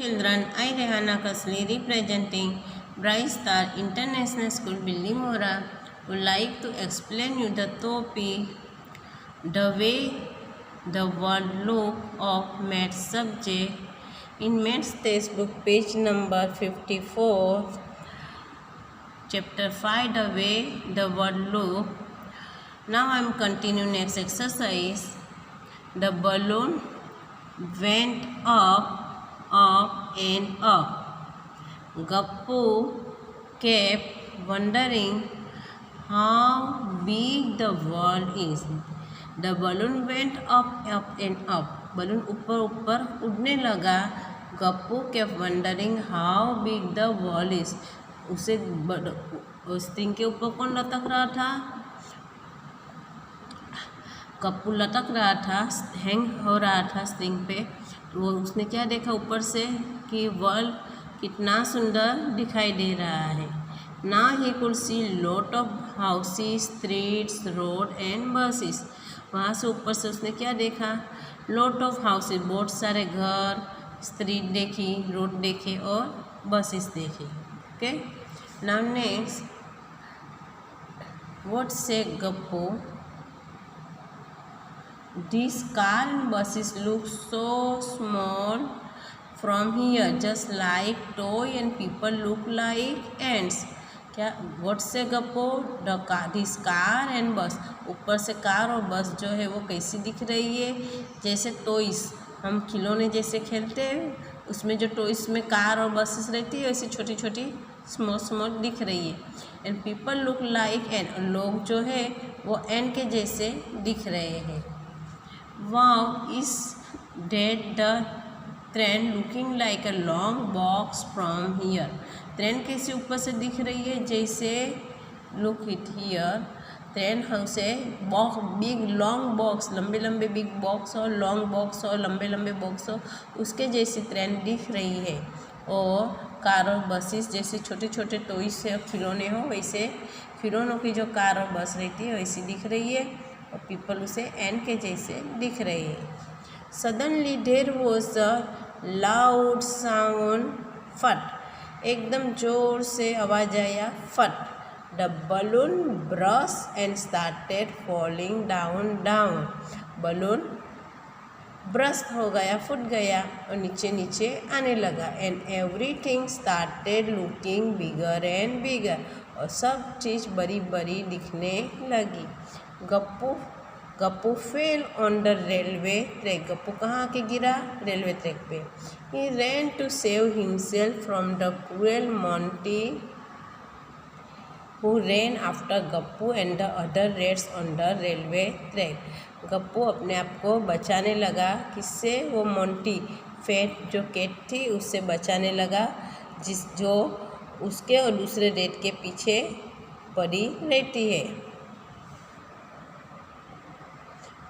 children, I Rehana Kasli representing Bright Star International School Billimora would like to explain you the topic the way the world look of maths subject in maths textbook page number 54 chapter 5 the way the world look. Now I am continuing next exercise. The balloon went up and up. Gappu kept wondering how big the world is. The balloon went up and up. Balloon ऊपर ऊपर उड़ने लगा. Gappu kept wondering how big the world is. उसे उस string के ऊपर कौन लटक रहा था? गप्पू लटक रहा था, हैंग हो रहा था स्ट्रिंग पे. वो उसने क्या देखा ऊपर से कि वर्ल्ड कितना सुंदर दिखाई दे रहा है. Now he could see lot of houses, streets, road and buses. वहाँ से ऊपर से उसने क्या देखा? lot of houses, बहुत सारे घर, स्ट्रीट देखी, रोड देखे और बसेस देखी. Okay, now next, what said Gappu? These car and buses look so small from here, just like toy, and people look like ants. क्या what से Gappu? This car and bus. ऊपर से car और बस जो है वो कैसी दिख रही है? जैसे टॉयस, हम खिलौने जैसे खेलते हैं उसमें जो टॉयस में कार और बसेस रहती है वैसी छोटी छोटी स्मॉल स्मॉल दिख रही है. And people look like and, लोग जो है वो एंड के जैसे दिख रहे हैं. Wow, is that the train looking like a long box from here? Train कैसे ऊपर से दिख रही है? जैसे look it here, ट्रेन हमसे बॉक्स, बिग लॉन्ग बॉक्स, लंबे लंबे बिग बॉक्स और लॉन्ग बॉक्स और लंबे लंबे बॉक्स हो उसके जैसी ट्रेन दिख रही है. और कार और बसेस जैसे छोटे छोटे टॉयस से खिलौने हो वैसे खिलौनों की जो कार और बस रहती है वैसी दिख रही है. और पीपल उसे एन के जैसे दिख रहे हैं. Suddenly there was a loud sound. फट, एकदम जोर से आवाज आया. फट. The balloon burst and started falling down. Balloon burst हो गया, फूट गया और नीचे नीचे आने लगा. And everything started looking bigger and bigger. और सब चीज़ बड़ी बड़ी दिखने लगी. Gappu fell on the railway track. Gappu कहाँ आके गिरा? रेलवे ट्रैक पे. He ran to save himself from the cruel Monty who rain after Gappu and the other rates on the railway track. Gappu अपने आप को बचाने लगा. किससे? वो मोंटी फैट जो कैट थी उससे बचाने लगा, जो उसके और दूसरे रेट के पीछे पड़ी रहती है.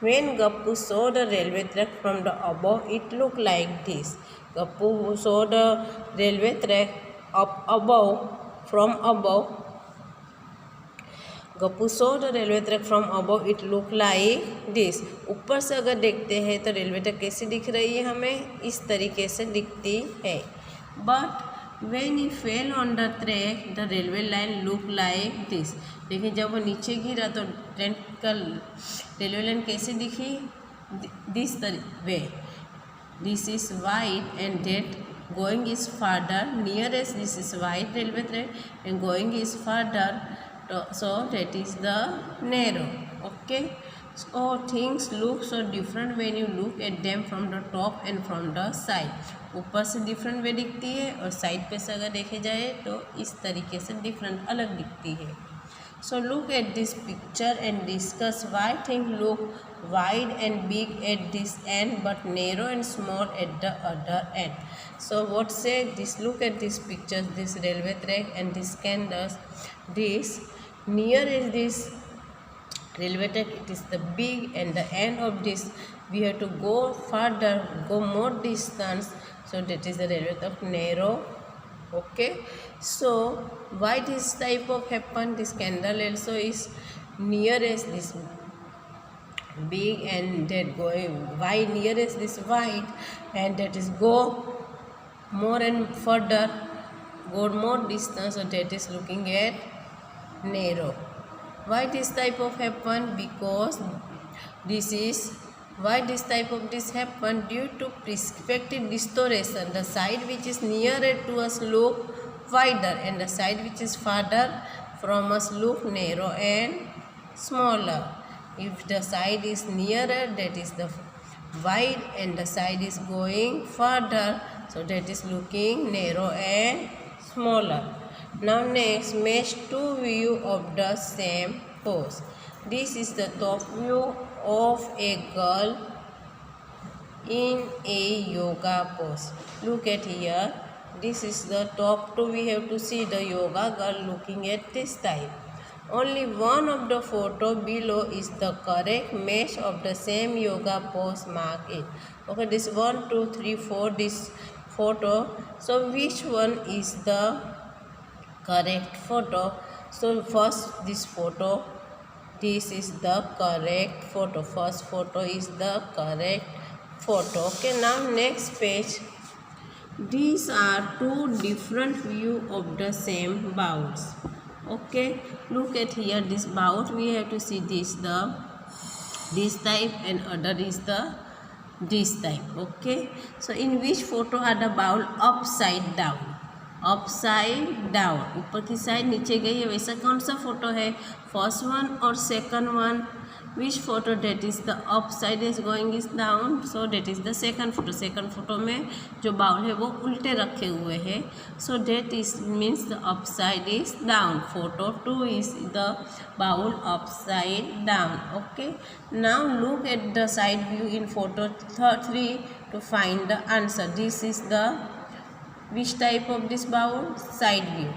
When Gappu saw the railway track from the above, it looked like this. Gappu saw the railway track from above. Gappu saw the railway track from above. It looked like this. ऊपर से अगर देखते हैं तो railway track कैसी दिख रही है? हमें इस तरीके से दिखती है. But when he fell on the track, the railway line looked like this. देखिए जब वो नीचे गिरा तो ट्रेन का रेलवे लाइन कैसे दिखी? This way. This is wide and that going is farther. Nearest this is wide railway track and going is farther, so that is the narrow. Okay, so things look so different when you look at them from the top and from the side. ऊपर से different way दिखती है और side पे से अगर देखे जाए तो इस तरीके से डिफरेंट अलग दिखती है. So look at this picture and discuss why things look wide and big at this end but narrow and small at the other end. So what say this? Look at this picture, this railway track and this canvas. This near is this railway track, it is the big, and the end of this we have to go further, go more distance, so that is the railway track narrow. Okay, so why this type of happen? This candle also is nearest this big and that going, why nearest this white and that is go more and further, go more distance, so that is looking at narrow. Why this type of happen? Because this is why this type of this happen due to perspective distortion. The side which is nearer to us look wider, and the side which is farther from us look narrow and smaller. If the side is nearer, that is the wide, and the side is going further, so that is looking narrow and smaller. Now next, match two view of the same pose. This is the top view of a girl in a yoga pose. Look at here. This is the top two. We have to see the yoga girl looking at this type. Only one of the photo below is the correct match of the same yoga pose. Mark it. Okay, this 1, 2, 3, 4. This photo. So which one is the correct photo? So first this photo. This is the correct photo. First photo is the correct photo. Okay, now next page. These are two different view of the same bowls. Okay, look at here, this bowl. We have to see this type, and other is this type. Okay, so in which photo are the bowl upside down? Upside down, ऊपर की side नीचे गई है, वैसा कौन सा photo है? First one और second one. Which photo that is the up side is going is down, so that is the second photo. Second photo में जो बाउल है वो उल्टे रखे हुए हैं, so that is means the up side is down. Photo 2 is the bowl up side down. Okay, now look at the side view in photo 3 to find the answer. This is the which type of this bowl? Side view.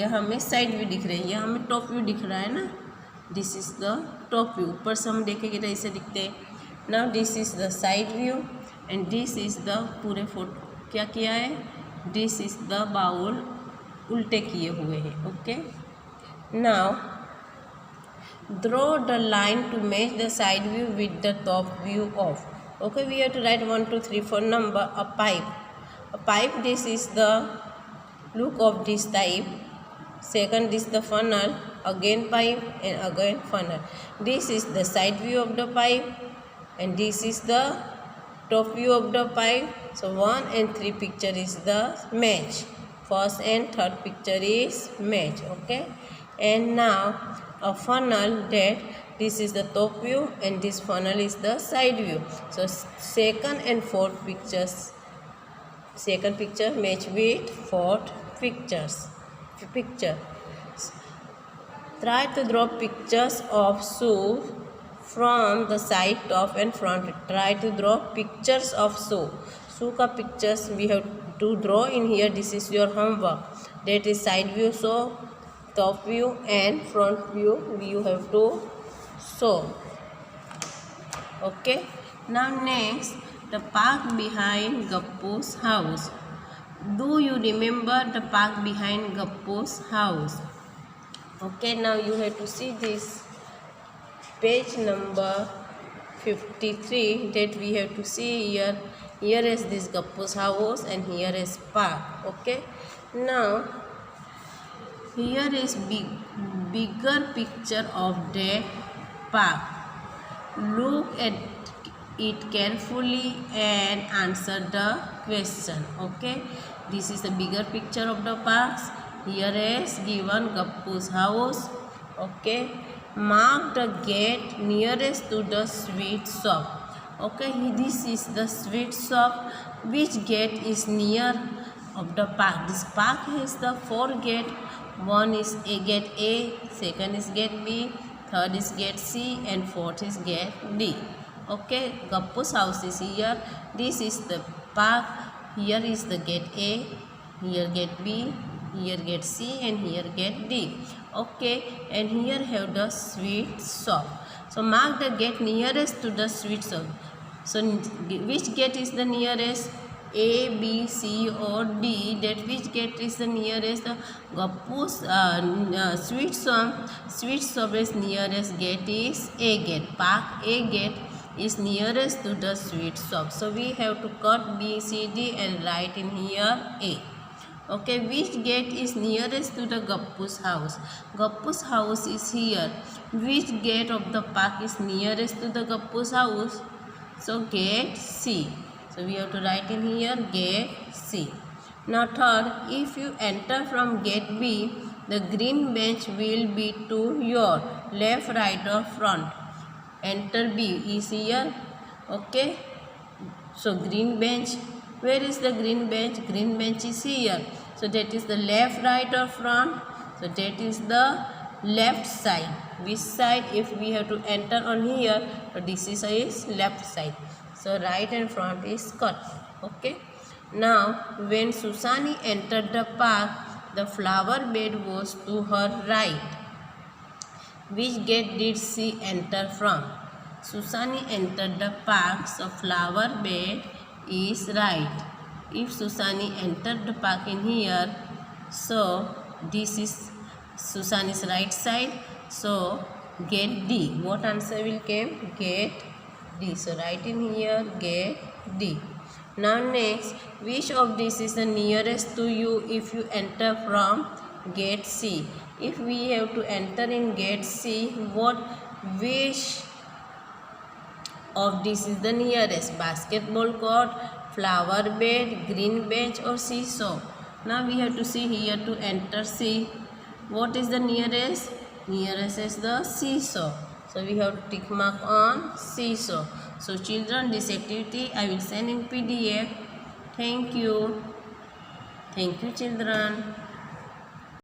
यह हमें side view दिख रही है, यह हमें top view दिख रहा है ना. This is the top view. ऊपर से हम देखेंगे तो ऐसे दिखते हैं. Now this is the side view and this is the पूरे फोटो क्या किया है? दिस इज द बाउल उल्टे किए हुए हैं. Okay, now draw the line to match the side view with the top view of. Okay, we have to write 1, 2, 3, 4 number. A pipe. A pipe, this is the look of this type. Second is the funnel, again pipe and again funnel. This is the side view of the pipe and this is the top view of the pipe. So 1 and 3 picture is the match. First and third picture is match. Okay, and now a funnel, that this is the top view and this funnel is the side view. So second and fourth pictures, second picture match with fourth picture. Try to draw pictures of shoe from the side, top and front. Try to draw pictures of shoe. Shoe का pictures we have to draw in here. This is your homework. That is side view, so top view and front view you have to show. Okay, now next, the park behind Gappu's house. Do you remember the park behind Gappu's house? Okay, now you have to see this page number 53, that we have to see here. Here is this Gappu's house and here is park. Okay, now here is bigger picture of the park. Look at it carefully and answer the question. Okay, this is the bigger picture of the parks. Here is given Gappu's house. Okay, mark the gate nearest to the sweet shop. Okay, this is the sweet shop. Which gate is near of the park? This park has the 4 gate. One is gate A, second is gate B, third is gate C and fourth is gate D. Okay, Gappu's house is here. This is the park. Here is the gate A, here gate B, here gate C and here gate D. Okay, and here have the sweet shop. So mark the gate nearest to the sweet shop. So which gate is the nearest? A, B, C or D? That which gate is the nearest? Gappu's sweet shop. Sweet shop is nearest gate is A gate. Park A gate. is nearest to the sweet shop? So we have to cut B, C, D and write in here A. Okay, which gate is nearest to the Gappu's house? Gappu's house is here. Which gate of the park is nearest to the Gappu's house? So gate C. So we have to write in here gate C. Now third, if you enter from gate B, the green bench will be to your left, right or front. Enter B is here. Okay. So green bench. Where is the green bench? Green bench is here. So that is the left, right or front? So that is the left side. Which side? If we have to enter on here, so this is left side. So right and front is cut. Okay. Now when Susani entered the park, the flower bed was to her right. Which gate did she enter from? Susani entered the park, so flower bed is right. If Susani entered the park in here, so this is Susani's right side, so gate D. What answer will come? Gate D. So write in here gate D. Now next, which of this is the nearest to you if you enter from gate C? If we have to enter in gate C, which of this is the nearest? Basketball court, flower bed, green bench or seesaw? Now we have to see here to enter C. What is the nearest? Nearest is the seesaw. So we have to tick mark on seesaw. So children, this activity I will send in PDF. Thank you. Thank you children.